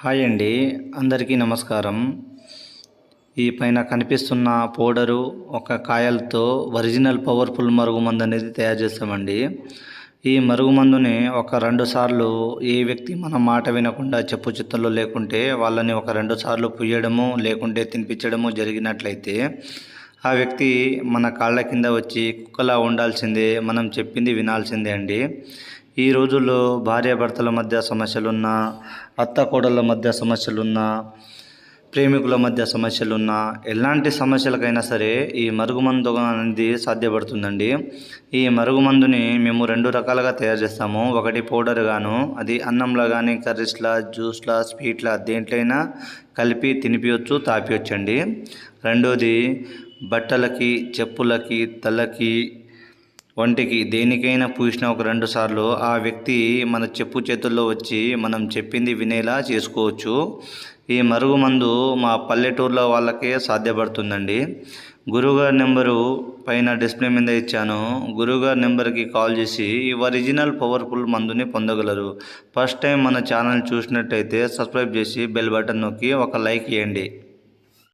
Hi అండి, అందరికీ నమస్కారం. ఈ పైన కనిపిస్తున్న పౌడరు ఒక కాయలతో ఒరిజినల్ పవర్ఫుల్ మరుగుమందు అనేది తయారు చేస్తామండి. ఈ మరుగుమందుని ఒక 2 సార్లు ఏ వ్యక్తి మన మాట వినకుండా చెప్పు చిత్తల్లో లేకుంటే వాళ్ళని ఒక 2 సార్లు పుయ్యడము లేకుంటే తినిపించడము జరిగినట్లయితే ఆ వ్యక్తి మన కాళ్ళ కింద వచ్చి కుక్కలా ఉండాల్సిందే, మనం చెప్పింది వినాల్సిందే అండి. ఈ రోజుల్లో భార్యాభర్తల మధ్య సమస్యలున్నా, అత్త కోడళ్ళ మధ్య సమస్యలున్నా, ప్రేమికుల మధ్య సమస్యలున్నా, ఎలాంటి సమస్యలకైనా సరే ఈ మరుగుమందు అనేది సాధ్యపడుతుందండి. ఈ మరుగుమందుని మేము 2 రకాలుగా తయారు చేస్తాము. ఒకటి పౌడర్ గాను, అది అన్నంలో కానీ, కర్రీస్లా, జ్యూస్లా, స్వీట్లా దేంట్లైనా కలిపి తినిపించవచ్చు, తాపించండి. రెండోది బట్టలకి, చెప్పులకి, తలకి, వంటికి దేనికైనా పూసిన ఒక 2 సార్లు ఆ వ్యక్తి మన చెప్పు చేతుల్లో వచ్చి మనం చెప్పింది వినేలా చేసుకోవచ్చు. ఈ మరుగుమందు మా పల్లెటూరులో వాళ్ళకే సాధ్యపడుతుందండి. గురువుగారి నెంబరు పైన డిస్ప్లే మీద ఇచ్చాను. గురువుగారి నెంబర్కి కాల్ చేసి ఈ ఒరిజినల్ పవర్ఫుల్ మందుని పొందగలరు. ఫస్ట్ టైం మన ఛానల్ చూసినట్టయితే సబ్స్క్రైబ్ చేసి బెల్ బటన్ నొక్కి ఒక లైక్ ఇవ్వండి.